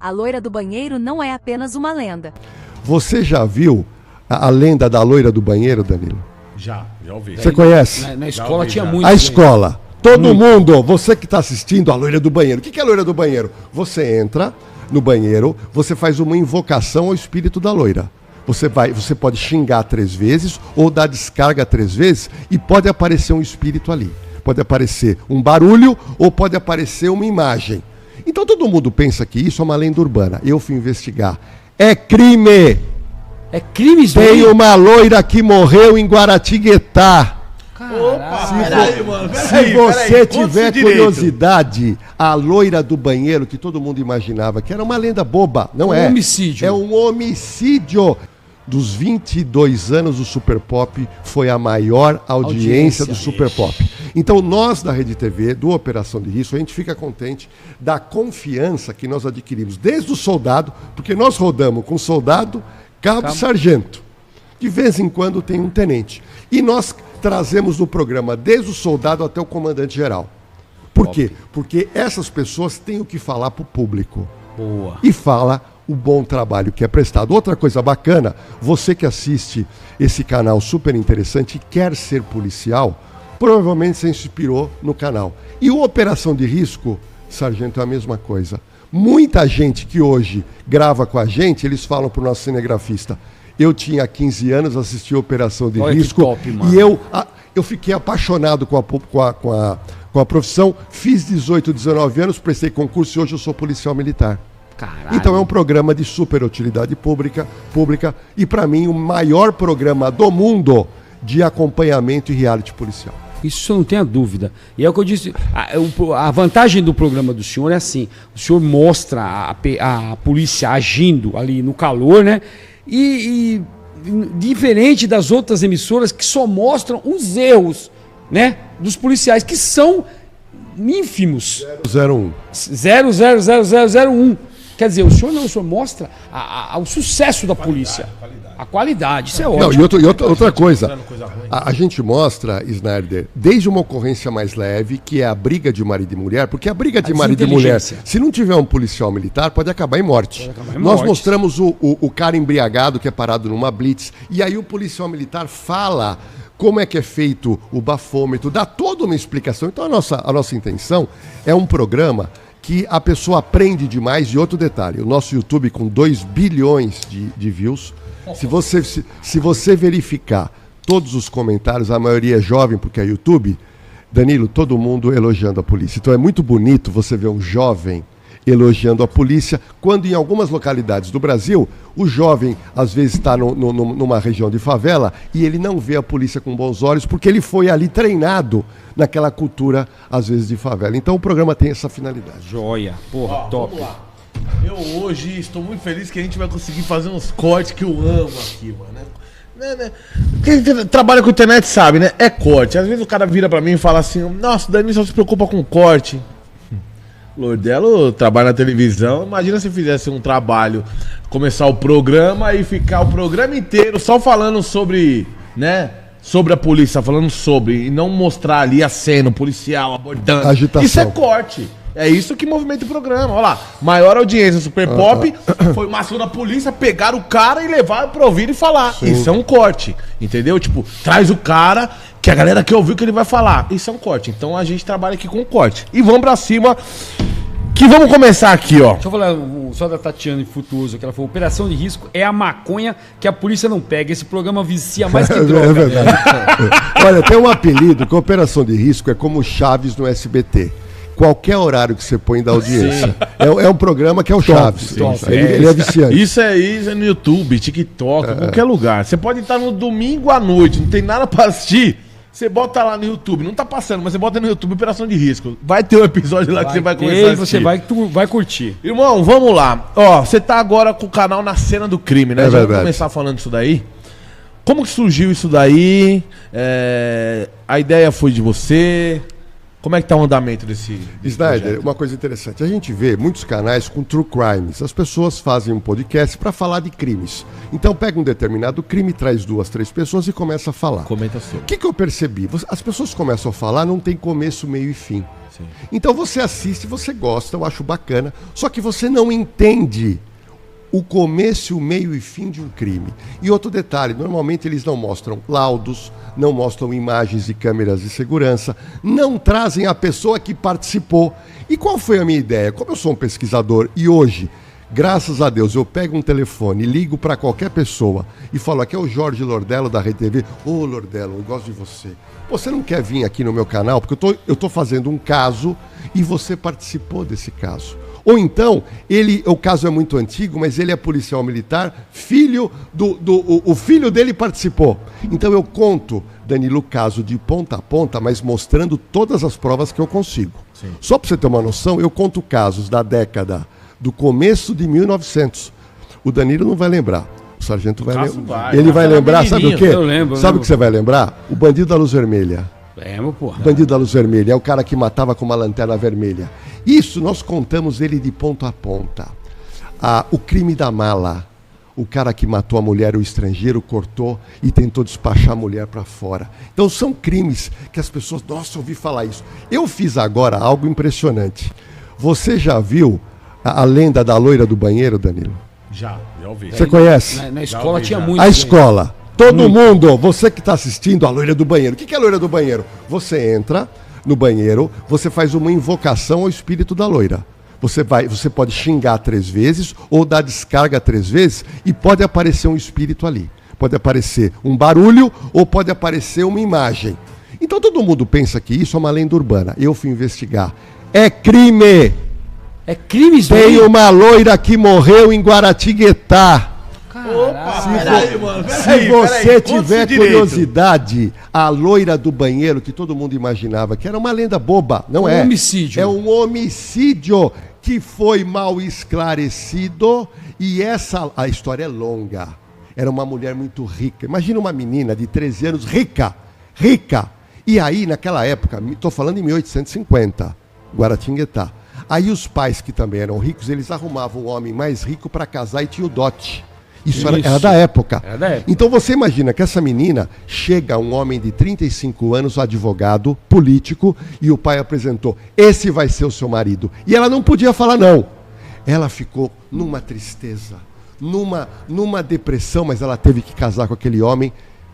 A loira do banheiro não é apenas uma lenda. Você já viu a lenda da loira do banheiro, Danilo? Já ouvi. Você conhece? Na escola tinha já. muito. A escola. Todo mundo, você que está assistindo a loira do banheiro. O que é a loira do banheiro? Você entra no banheiro, você faz uma invocação ao espírito da loira. Você pode xingar 3 vezes ou dar descarga 3 vezes e pode aparecer um espírito ali. Pode aparecer um barulho ou pode aparecer uma imagem. Então todo mundo pensa que isso é uma lenda urbana. Eu fui investigar. É crime! É crime isso Tem aí? uma loira que morreu em Guaratinguetá. Se você tiver curiosidade, a loira do banheiro, que todo mundo imaginava que era uma lenda boba, não é? Homicídio. É um homicídio. Dos 22 anos do Super Pop, foi a maior audiência do Super Pop. Então nós da Rede TV, do Operação de Risco, a gente fica contente da confiança que nós adquirimos desde o soldado, porque nós rodamos com soldado, cabo e sargento. De vez em quando tem um tenente. E nós trazemos no programa desde o soldado até o comandante-geral. Por quê? Porque essas pessoas têm o que falar para o público. Boa. E fala o bom trabalho que é prestado. Outra coisa bacana, você que assiste esse canal super interessante e quer ser policial, provavelmente se inspirou no canal. E o Operação de Risco, sargento, é a mesma coisa. Muita gente que hoje grava com a gente, eles falam para o nosso cinegrafista: eu tinha 15 anos, assisti a Operação de Olha que Risco top, mano. e eu fiquei apaixonado com a profissão, fiz 18, 19 anos, prestei concurso e hoje eu sou policial militar. Caralho. Então é um programa de super utilidade pública e para mim o maior programa do mundo de acompanhamento e reality policial. Isso não tenha dúvida. E é o que eu disse, a vantagem do programa do senhor é assim, o senhor mostra a polícia agindo ali no calor, né? E diferente das outras emissoras que só mostram os erros, né, dos policiais, que são ínfimos. 01. 0,00001. Quer dizer, o senhor mostra o sucesso da polícia. A qualidade, isso é ótimo. Não, e outra coisa, a gente mostra, Snyder, desde uma ocorrência mais leve, que é a briga de marido e mulher, porque a briga de marido e mulher, se não tiver um policial militar, pode acabar em morte. Nós mostramos o cara embriagado que é parado numa blitz, e aí o policial militar fala como é que é feito o bafômetro, dá toda uma explicação. Então a nossa intenção é um programa que a pessoa aprende demais. E outro detalhe, o nosso YouTube com 2 bilhões de views, se você verificar todos os comentários, a maioria é jovem porque é YouTube, Danilo, todo mundo elogiando a polícia. Então é muito bonito você ver um jovem elogiando a polícia, quando em algumas localidades do Brasil, o jovem às vezes está numa região de favela e ele não vê a polícia com bons olhos porque ele foi ali treinado naquela cultura, às vezes, de favela. Então o programa tem essa finalidade. Joia, porra, top. Vamos lá. Eu hoje estou muito feliz que a gente vai conseguir fazer uns cortes que eu amo aqui, mano. Quem trabalha com internet sabe, né? É corte. Às vezes o cara vira pra mim e fala assim: nossa, o Danilo só se preocupa com corte. Lordelo trabalha na televisão. Imagina se fizesse um trabalho, começar o programa e ficar o programa inteiro só falando sobre, né? Sobre a polícia, falando sobre, e não mostrar ali a cena, o policial abordando. Agitação. Isso é corte. É isso que movimenta o programa. Olha lá, maior audiência Super Pop, foi uma ação da polícia, pegar o cara e levar pra ouvir e falar. Sim. Isso é um corte, entendeu? Tipo, traz o cara, que a galera quer ouvir o que ele vai falar. Isso é um corte. Então a gente trabalha aqui com corte. E vamos pra cima, que vamos começar aqui, ó. Deixa eu falar só da Tatiana Frutuoso, que ela falou: Operação de Risco é a maconha que a polícia não pega. Esse programa vicia mais que droga. É verdade. Olha, tem um apelido que Operação de Risco é como Chaves no SBT. Qualquer horário que você põe da audiência. É um programa que é o Chaves. Ele é viciante. Isso é no YouTube, TikTok, qualquer lugar. Você pode estar no domingo à noite, não tem nada pra assistir. Você bota lá no YouTube, não tá passando, mas você bota no YouTube Operação de Risco. Vai ter um episódio lá que você vai começar a assistir. Você vai curtir. Irmão, vamos lá. Ó, você tá agora com o canal Na Cena do Crime, né? É verdade. Vamos começar falando disso daí. Como que surgiu isso daí? A ideia foi de você? Como é que tá o andamento desse Snyder, projeto? uma coisa interessante. A gente vê muitos canais com true crimes. As pessoas fazem um podcast para falar de crimes. Então pega um determinado crime, traz 2, 3 pessoas e começa a falar. Comenta sobre. O que eu percebi? As pessoas começam a falar, não tem começo, meio e fim. Sim. Então você assiste, você gosta, eu acho bacana, só que você não entende o começo, o meio e fim de um crime. E outro detalhe, normalmente eles não mostram laudos, não mostram imagens de câmeras de segurança, não trazem a pessoa que participou. E qual foi a minha ideia? Como eu sou um pesquisador e hoje, graças a Deus, eu pego um telefone, ligo para qualquer pessoa e falo, aqui é o Jorge Lordello da Rede TV. Ô, Lordello, eu gosto de você. Você não quer vir aqui no meu canal? Porque eu tô fazendo um caso e você participou desse caso. Ou então, o caso é muito antigo, mas ele é policial militar, o filho dele participou. Então eu conto, Danilo, o caso de ponta a ponta, mas mostrando todas as provas que eu consigo. Sim. Só para você ter uma noção, eu conto casos da década do começo de 1900. O Danilo não vai lembrar. O sargento vai lembrar. Ele vai lembrar, sabe o quê? Eu lembro. Sabe o que você vai lembrar? O bandido da luz vermelha. Lembro, porra. Bandido da luz vermelha, é o cara que matava com uma lanterna vermelha. Isso nós contamos ele de ponta a ponta. O crime da mala, o cara que matou a mulher, o estrangeiro, cortou e tentou despachar a mulher para fora. Então são crimes que as pessoas, nossa, ouvi falar isso. Eu fiz agora algo impressionante. Você já viu a lenda da loira do banheiro, Danilo? Já ouvi. Você conhece? Na escola tinha muito. A escola. Todo mundo, você que está assistindo a loira do banheiro. O que é a loira do banheiro? Você entra no banheiro, você faz uma invocação ao espírito da loira. Você pode xingar 3 vezes ou dar descarga 3 vezes e pode aparecer um espírito ali. Pode aparecer um barulho ou pode aparecer uma imagem. Então todo mundo pensa que isso é uma lenda urbana. Eu fui investigar. É crime! É crime isso? Tem uma loira que morreu em Guaratinguetá. Se você tiver curiosidade, a loira do banheiro que todo mundo imaginava que era uma lenda boba, não é? Homicídio. É um homicídio que foi mal esclarecido e a história é longa. Era uma mulher muito rica. Imagina uma menina de 13 anos rica. E aí, naquela época, estou falando em 1850, Guaratinguetá. Aí os pais, que também eram ricos, eles arrumavam um homem mais rico para casar e tinha o dote. Isso. Era da época. Então você imagina que essa menina chega um homem de 35 anos, advogado, político, e o pai apresentou, esse vai ser o seu marido. E ela não podia falar não. Ela ficou numa tristeza, numa depressão, mas ela teve que casar com aquele homem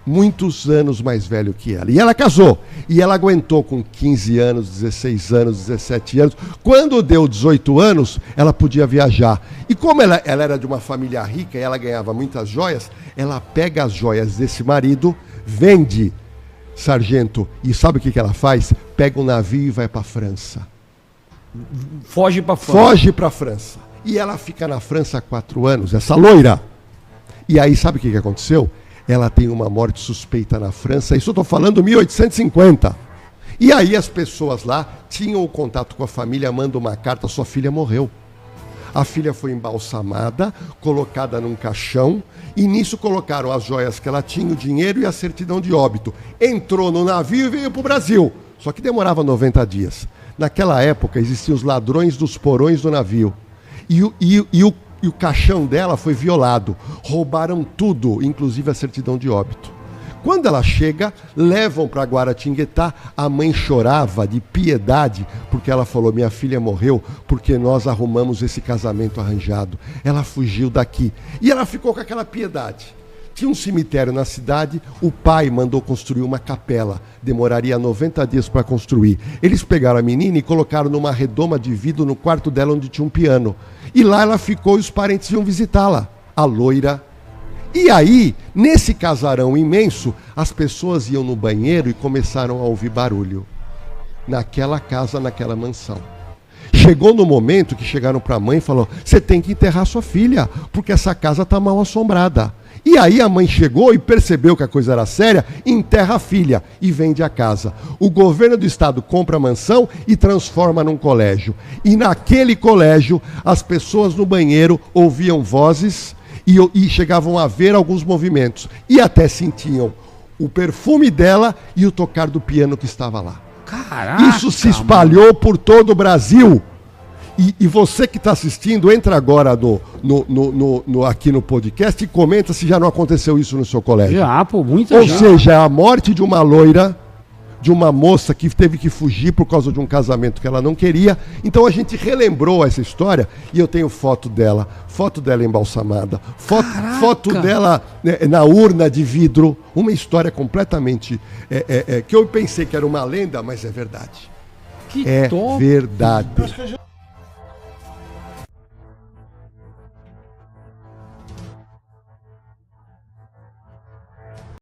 muitos anos mais velho que ela. E ela casou. E ela aguentou com 15 anos, 16 anos, 17 anos. Quando deu 18 anos, ela podia viajar. E como ela era de uma família rica e ela ganhava muitas joias, ela pega as joias desse marido, vende, sargento, e sabe o que ela faz? Pega um navio e vai para a França. Foge para a França. E ela fica na França há 4 anos, essa loira. E aí sabe o que aconteceu? Ela tem uma morte suspeita na França, isso eu estou falando 1850. E aí as pessoas lá tinham o contato com a família, mandam uma carta, sua filha morreu. A filha foi embalsamada, colocada num caixão, e nisso colocaram as joias que ela tinha, o dinheiro e a certidão de óbito. Entrou no navio e veio para o Brasil, só que demorava 90 dias. Naquela época existiam os ladrões dos porões do navio. E o caixão dela foi violado. Roubaram tudo, inclusive a certidão de óbito. Quando ela chega, levam para Guaratinguetá. A mãe chorava de piedade, porque ela falou, minha filha morreu porque nós arrumamos esse casamento arranjado. Ela fugiu daqui. E ela ficou com aquela piedade. Tinha um cemitério na cidade, o pai mandou construir uma capela. Demoraria 90 dias para construir. Eles pegaram a menina e colocaram numa redoma de vidro no quarto dela, onde tinha um piano. E lá ela ficou e os parentes iam visitá-la, a loira. E aí, nesse casarão imenso, as pessoas iam no banheiro e começaram a ouvir barulho. Naquela casa, naquela mansão. Chegou no momento que chegaram para a mãe e falaram, você tem que enterrar sua filha, porque essa casa está mal assombrada. E aí a mãe chegou e percebeu que a coisa era séria, enterra a filha e vende a casa. O governo do estado compra a mansão e transforma num colégio. E naquele colégio, as pessoas no banheiro ouviam vozes e chegavam a ver alguns movimentos. E até sentiam o perfume dela e o tocar do piano que estava lá. Caraca, isso se espalhou por todo o Brasil. E você que está assistindo, entra agora aqui no podcast e comenta se já não aconteceu isso no seu colégio. Já, pô, muita Ou seja, a morte de uma loira de uma moça que teve que fugir por causa de um casamento que ela não queria. Então a gente relembrou essa história e eu tenho foto dela embalsamada, foto dela, né, na urna de vidro, uma história completamente que eu pensei que era uma lenda, mas é verdade. Que é top. verdade.